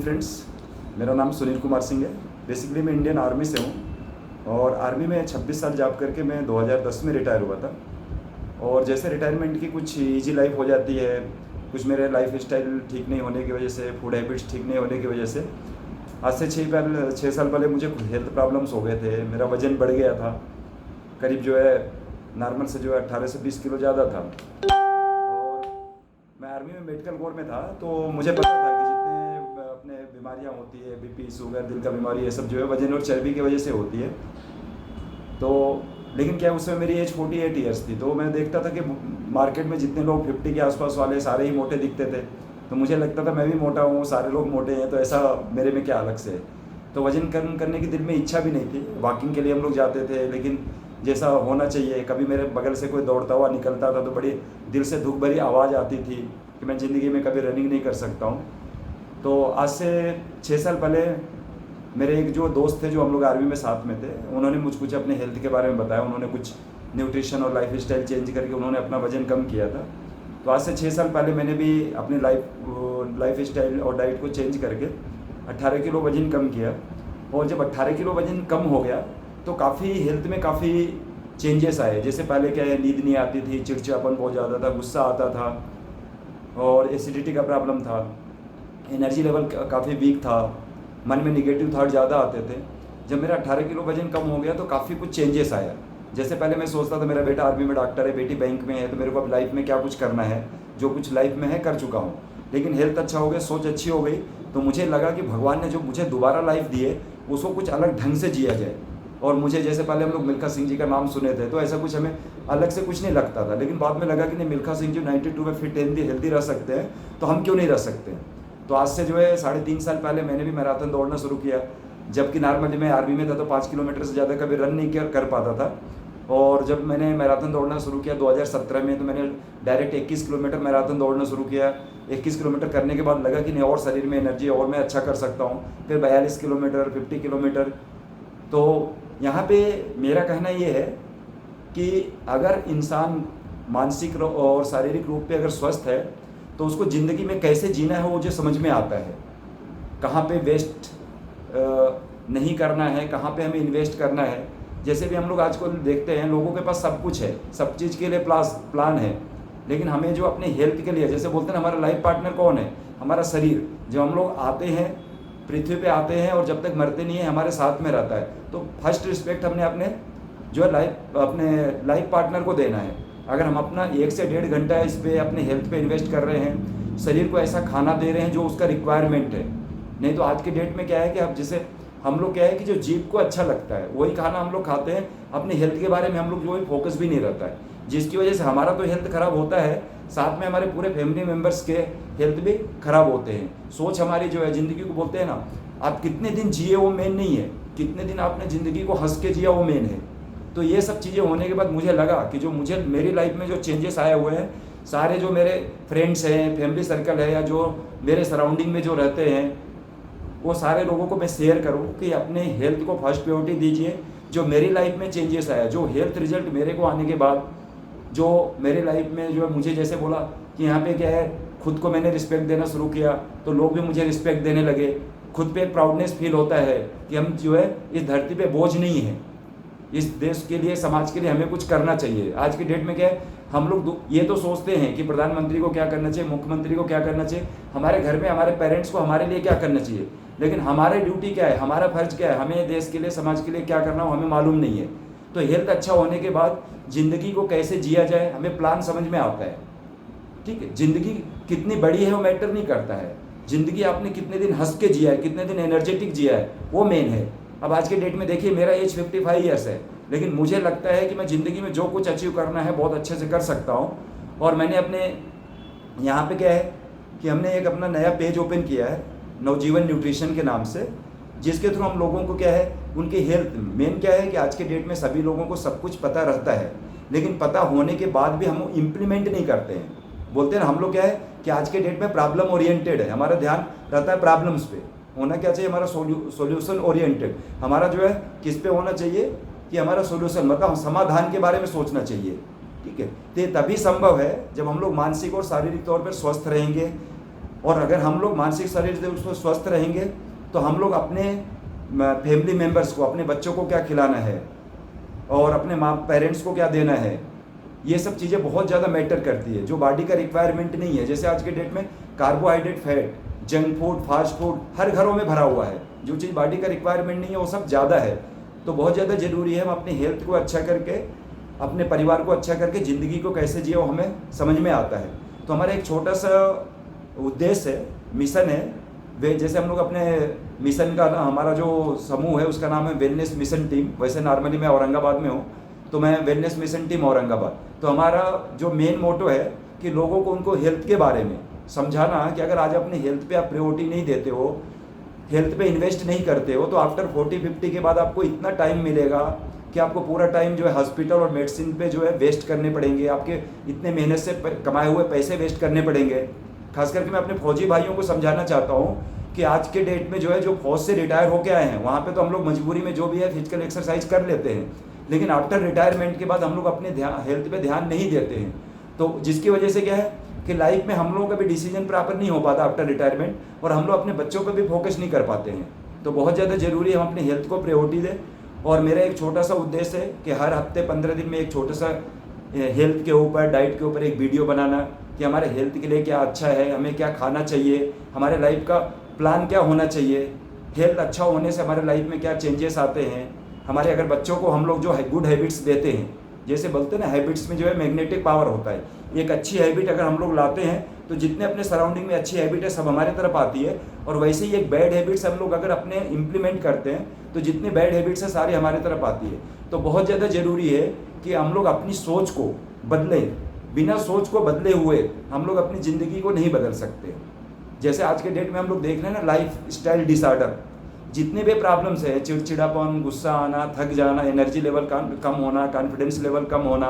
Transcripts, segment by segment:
Friends, मेरा नाम सुनील कुमार सिंह है। बेसिकली मैं इंडियन आर्मी से हूँ और आर्मी में 26 साल जॉब करके मैं 2010 में रिटायर हुआ था। और जैसे रिटायरमेंट की कुछ इजी लाइफ हो जाती है, कुछ मेरे लाइफ स्टाइल ठीक नहीं होने की वजह से, फूड हैबिट्स ठीक नहीं होने की वजह से आज से 6 साल पहले मुझे हेल्थ प्रॉब्लम्स हो गए थे। मेरा वज़न बढ़ गया था, करीब जो है नॉर्मल से जो है 18 से 20 किलो ज़्यादा था। और मैं आर्मी में मेडिकल कोर में था, तो मुझे पता था कि जितने अपने बीमारियां होती है, बीपी, शुगर, दिल का बीमारी, ये सब जो है वजन और चर्बी की वजह से होती है। तो लेकिन क्या उस समय मेरी एज 48 ईयर्स थी, तो मैं देखता था कि मार्केट में जितने लोग 50 के आसपास वाले सारे ही मोटे दिखते थे। तो मुझे लगता था मैं भी मोटा हूँ, सारे लोग मोटे हैं, तो ऐसा मेरे में क्या अलग से है। तो वजन कम करने की दिल में इच्छा भी नहीं थी। वॉकिंग के लिए हम लोग जाते थे, लेकिन जैसा होना चाहिए, कभी मेरे बगल से कोई दौड़ता हुआ निकलता था तो बड़ी दिल से दुख भरी आवाज़ आती थी कि मैं ज़िंदगी में कभी रनिंग नहीं कर सकता हूँ। तो आज से 6 साल पहले मेरे एक जो दोस्त थे, जो हम लोग आर्मी में साथ में थे, उन्होंने मुझ कुछ अपने हेल्थ के बारे में बताया। उन्होंने कुछ न्यूट्रिशन और लाइफ स्टाइल चेंज करके उन्होंने अपना वजन कम किया था। तो आज से 6 साल पहले मैंने भी अपनी लाइफ स्टाइल और डाइट को चेंज करके 18 किलो वजन कम किया। और जब 18 किलो वजन कम हो गया तो काफ़ी हेल्थ में काफ़ी चेंजेस आए। जैसे पहले क्या है, नींद नहीं आती थी, चिड़चिड़ापन बहुत ज़्यादा था, गुस्सा आता था और एसिडिटी का प्रॉब्लम था, एनर्जी लेवल काफ़ी वीक था, मन में निगेटिव थाट ज़्यादा आते थे। जब मेरा 18 किलो वजन कम हो गया तो काफ़ी कुछ चेंजेस आया। जैसे पहले मैं सोचता था मेरा बेटा आर्मी में डॉक्टर है, बेटी बैंक में है, तो मेरे को अब लाइफ में क्या कुछ करना है, जो कुछ लाइफ में है कर चुका हूँ। लेकिन हेल्थ अच्छा हो गया, सोच अच्छी हो गई, तो मुझे लगा कि भगवान ने जो मुझे दोबारा लाइफ दी है उसको कुछ अलग ढंग से जिया जाए। और मुझे जैसे पहले हम लोग मिल्खा सिंह जी का नाम सुने थे, तो ऐसा कुछ हमें अलग से कुछ नहीं लगता था। लेकिन बाद में लगा कि नहीं, मिल्खा सिंह जी 92 में फिट हेल्दी रह सकते हैं, तो हम क्यों नहीं रह सकते। तो आज से जो है 3.5 साल पहले मैंने भी मैराथन दौड़ना शुरू किया। जबकि नॉर्मली मैं आर्मी में था तो 5 किलोमीटर से ज़्यादा कभी रन नहीं कर पाता था। और जब मैंने मैराथन दौड़ना शुरू किया 2017 में, तो मैंने डायरेक्ट 21 किलोमीटर मैराथन दौड़ना शुरू किया। 21 किलोमीटर करने के बाद लगा कि नहीं, और शरीर में एनर्जी और मैं अच्छा कर सकता हूँ। फिर 42 किलोमीटर, 50 किलोमीटर। तो यहाँ पे मेरा कहना ये है कि अगर इंसान मानसिक और शारीरिक रूप पे अगर स्वस्थ है तो उसको ज़िंदगी में कैसे जीना है वो मुझे समझ में आता है। कहाँ पे वेस्ट नहीं करना है, कहाँ पे हमें इन्वेस्ट करना है। जैसे भी हम लोग आजकल देखते हैं, लोगों के पास सब कुछ है, सब चीज़ के लिए प्लान है, लेकिन हमें जो अपने हेल्थ के लिए, जैसे बोलते हैं हमारा लाइफ पार्टनर कौन है, हमारा शरीर। जब हम लोग आते हैं, पृथ्वी पे आते हैं और जब तक मरते नहीं है हमारे साथ में रहता है, तो फर्स्ट रिस्पेक्ट हमने अपने जो है अपने लाइफ पार्टनर को देना है। अगर हम अपना 1 से 1.5 घंटा इस पर अपने हेल्थ पे इन्वेस्ट कर रहे हैं, शरीर को ऐसा खाना दे रहे हैं जो उसका रिक्वायरमेंट है। नहीं तो आज के डेट में क्या है कि अब जैसे हम लोग क्या है कि जो जीभ को अच्छा लगता है वही खाना हम लोग खाते हैं, अपने हेल्थ के बारे में हम लोग जो है फोकस भी नहीं रहता है, जिसकी वजह से हमारा तो हेल्थ ख़राब होता है, साथ में हमारे पूरे फैमिली मेम्बर्स के हेल्थ भी ख़राब होते हैं। सोच हमारी जो है ज़िंदगी को बोलते हैं ना, आप कितने दिन जिए वो मेन नहीं है, कितने दिन आपने ज़िंदगी को हंस के जिया वो मेन है। तो ये सब चीज़ें होने के बाद मुझे लगा कि जो मुझे मेरी लाइफ में जो चेंजेस आए हुए हैं, सारे जो मेरे फ्रेंड्स हैं, फैमिली सर्कल है, या जो मेरे सराउंडिंग में जो रहते हैं, वो सारे लोगों को मैं शेयर करूं कि अपने हेल्थ को फर्स्ट प्रायोरिटी दीजिए। जो मेरी लाइफ में चेंजेस आया, जो हेल्थ रिजल्ट मेरे को आने के बाद जो मेरे लाइफ में जो है, मुझे जैसे बोला कि यहाँ पे क्या है, खुद को मैंने रिस्पेक्ट देना शुरू किया तो लोग भी मुझे रिस्पेक्ट देने लगे। खुद पे प्राउडनेस फील होता है कि हम जो है इस धरती पे बोझ नहीं है, इस देश के लिए, समाज के लिए हमें कुछ करना चाहिए। आज की डेट में क्या है, हम लोग ये तो सोचते हैं कि प्रधानमंत्री को क्या करना चाहिए, मुख्यमंत्री को क्या करना चाहिए, हमारे घर में हमारे पेरेंट्स को हमारे लिए क्या करना चाहिए, लेकिन हमारी ड्यूटी क्या है, हमारा फर्ज क्या है, हमें देश के लिए, समाज के लिए क्या करना हो हमें मालूम नहीं है। तो हेल्थ अच्छा होने के बाद ज़िंदगी को कैसे जिया जाए हमें प्लान समझ में आता है। ठीक है, ज़िंदगी कितनी बड़ी है वो मैटर नहीं करता है, ज़िंदगी आपने कितने दिन हंस के जिया है, कितने दिन एनर्जेटिक जिया है, वो मेन है। अब आज के डेट में देखिए, मेरा एज 55 ईयर्स है, लेकिन मुझे लगता है कि मैं ज़िंदगी में जो कुछ अचीव करना है बहुत अच्छे से कर सकता हूँ। और मैंने अपने यहाँ पे क्या है कि हमने एक अपना नया पेज ओपन किया है नवजीवन न्यूट्रिशन के नाम से, जिसके थ्रू हम लोगों को क्या है, उनकी हेल्थ मेन क्या है कि आज के डेट में सभी लोगों को सब कुछ पता रहता है, लेकिन पता होने के बाद भी हम इम्प्लीमेंट नहीं करते हैं। बोलते हैं ना, हम लोग क्या है कि आज के डेट में प्रॉब्लम ओरिएंटेड है, हमारा ध्यान रहता है प्रॉब्लम्स पे। होना क्या चाहिए, हमारा सॉल्यूशन ओरिएंटेड। हमारा जो है किस पे होना चाहिए कि हमारा सॉल्यूशन, मतलब समाधान के बारे में सोचना चाहिए। ठीक है, तो ये तभी संभव है जब हम लोग मानसिक और शारीरिक तौर पर स्वस्थ रहेंगे, और अगर हम लोग मानसिक शरीर से उसको स्वस्थ रहेंगे तो हम लोग अपने फैमिली मेम्बर्स को, अपने बच्चों को क्या खिलाना है और अपने माँ पेरेंट्स को क्या देना है, ये सब चीज़ें बहुत ज़्यादा मैटर करती है, जो बॉडी का रिक्वायरमेंट नहीं है। जैसे आज के डेट में carbohydrate, fat, junk food, fast food हर घरों में भरा हुआ है। जो चीज़ बॉडी का रिक्वायरमेंट नहीं है वो सब ज़्यादा है। तो बहुत ज़्यादा ज़रूरी है हम अपनी हेल्थ को अच्छा करके, अपने परिवार को अच्छा करके ज़िंदगी को कैसे जिए वो हमें समझ में आता है। तो हमारा एक छोटा सा उद्देश्य है, मिशन है। वे जैसे हम लोग अपने मिशन का, हमारा जो समूह है उसका नाम है वेलनेस मिशन टीम। वैसे नॉर्मली मैं औरंगाबाद में हूँ, तो मैं वेलनेस मिशन टीम औरंगाबाद। तो हमारा जो मेन मोटो है कि लोगों को उनको हेल्थ के बारे में समझाना कि अगर आज अपनी हेल्थ पे आप प्रायोरिटी नहीं देते हो, हेल्थ पे इन्वेस्ट नहीं करते हो, तो आफ्टर 40-50 के बाद आपको इतना टाइम मिलेगा कि आपको पूरा टाइम जो है हॉस्पिटल और मेडिसिन पे जो है वेस्ट करने पड़ेंगे। आपके इतने मेहनत से कमाए हुए पैसे वेस्ट करने पड़ेंगे। खास करके मैं अपने फौजी भाइयों को समझाना चाहता हूँ कि आज के डेट में जो है, जो फौज से रिटायर होके आए हैं, वहाँ पे तो हम लोग मजबूरी में जो भी है फिजिकल एक्सरसाइज कर लेते हैं, लेकिन आफ्टर रिटायरमेंट के बाद हम लोग अपने हेल्थ पे ध्यान नहीं देते हैं। तो जिसकी वजह से क्या है कि लाइफ में हम लोगों का भी डिसीजन प्रॉपर नहीं हो पाता आफ्टर रिटायरमेंट, और हम लोग अपने बच्चों पर भी फोकस नहीं कर पाते हैं। तो बहुत ज़्यादा ज़रूरी है हम अपनी हेल्थ को प्रायोरिटी दें। और मेरा एक छोटा सा उद्देश्य है कि हर हफ्ते 15 दिन में एक छोटा सा हेल्थ के ऊपर, डाइट के ऊपर एक वीडियो बनाना कि हमारे हेल्थ के लिए क्या अच्छा है, हमें क्या खाना चाहिए, हमारे लाइफ का प्लान क्या होना चाहिए, हेल्थ अच्छा होने से हमारे लाइफ में क्या चेंजेस आते हैं। हमारे अगर बच्चों को हम लोग जो है गुड हैबिट्स देते हैं, जैसे बोलते हैं ना, हैबिट्स में जो है मैग्नेटिक पावर होता है। एक अच्छी हैबिट अगर हम लोग लाते हैं तो जितने अपने सराउंडिंग में अच्छी हैबिट है सब हमारे तरफ आती है, और वैसे ही एक बैड हैबिट्स हम लोग अगर अपने इम्प्लीमेंट करते हैं तो जितने बैड हैबिट्स है सारी हमारी तरफ आती है। तो बहुत ज़्यादा ज़रूरी है कि हम लोग अपनी सोच को बदलें। बिना सोच को बदले हुए हम लोग अपनी ज़िंदगी को नहीं बदल सकते। जैसे आज के डेट में हम लोग देख रहे हैं ना, लाइफ स्टाइल डिसऑर्डर, जितने भी प्रॉब्लम्स है, चिड़चिड़ापन, गुस्सा आना, थक जाना, एनर्जी लेवल कम होना, कॉन्फिडेंस लेवल कम होना,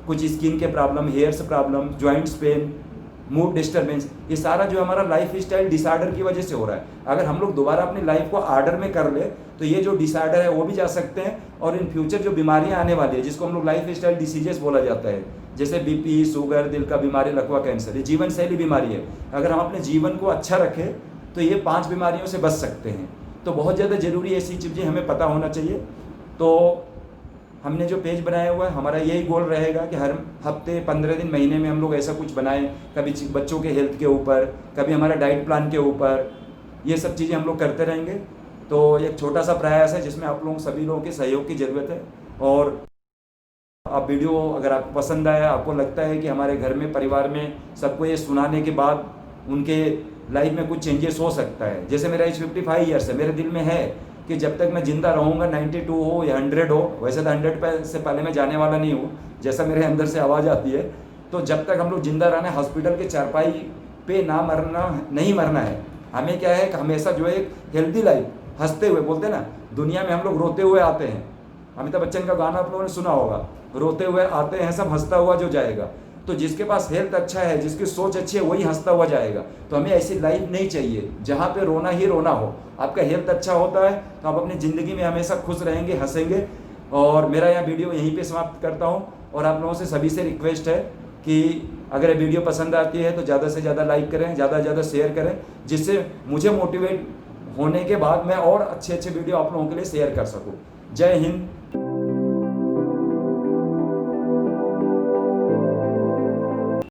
कुछ स्किन के problem, hairs problem, joints pain, mood disturbance, ये सारा जो हमारा लाइफ स्टाइल डिसऑर्डर की वजह से हो रहा है। अगर हम लोग दोबारा अपनी लाइफ को ऑर्डर में कर ले तो ये जो डिसऑर्डर है वो भी जा सकते हैं, और इन फ्यूचर जो बीमारियां आने वाली है जिसको हम लोग लाइफ स्टाइल डिसीजेस बोला जाता है, जैसे बीपी, शुगर, दिल का बीमारी, लकवा, कैंसर, ये जीवन शैली बीमारी है। अगर हम अपने जीवन को अच्छा रखें तो ये 5 बीमारियों से बच सकते हैं। तो बहुत ज़्यादा ज़रूरी ऐसी चीज़ें हमें पता होना चाहिए। तो हमने जो पेज बनाया हुआ है, हमारा यही गोल रहेगा कि हर हफ्ते, 15 दिन, महीने में हम लोग ऐसा कुछ बनाएं, कभी बच्चों के हेल्थ के ऊपर, कभी हमारा डाइट प्लान के ऊपर, ये सब चीज़ें हम लोग करते रहेंगे। तो एक छोटा सा प्रयास है जिसमें आप लोगों सभी लोगों के सहयोग की ज़रूरत है। और आप वीडियो अगर आपको पसंद आया, आपको लगता है कि हमारे घर में, परिवार में सबको ये सुनाने के बाद उनके लाइफ में कुछ चेंजेस हो सकता है। जैसे मेरा एज 55 ईयर्स है, मेरे दिल में है कि जब तक मैं ज़िंदा रहूँगा, 92 हो या 100 हो, वैसे तो 100 से पहले मैं जाने वाला नहीं हूँ, जैसा मेरे अंदर से आवाज़ आती है। तो जब तक हम लोग ज़िंदा रहना है, हॉस्पिटल के चारपाई पे ना मरना, नहीं मरना है। हमें क्या है कि हमेशा जो है एक हेल्दी लाइफ, हंसते हुए, बोलते हैं ना, दुनिया में हम लोग रोते हुए आते हैं। अमिताभ बच्चन का गाना आप लोगों ने सुना होगा, रोते हुए आते हैं सब, हंसता हुआ जो जाएगा। तो जिसके पास हेल्थ अच्छा है, जिसकी सोच अच्छी है, वही हंसता हुआ जाएगा। तो हमें ऐसी लाइफ नहीं चाहिए जहाँ पे रोना ही रोना हो। आपका हेल्थ अच्छा होता है तो आप अपनी ज़िंदगी में हमेशा खुश रहेंगे, हंसेंगे। और मेरा यह वीडियो यहीं पे समाप्त करता हूँ, और आप लोगों से सभी से रिक्वेस्ट है कि अगर ये वीडियो पसंद आती है तो ज़्यादा से ज़्यादा लाइक करें, ज़्यादा से ज़्यादा शेयर करें, जिससे मुझे मोटिवेट होने के बाद मैं और अच्छे अच्छे वीडियो आप लोगों के लिए शेयर कर सकूँ। जय हिंद।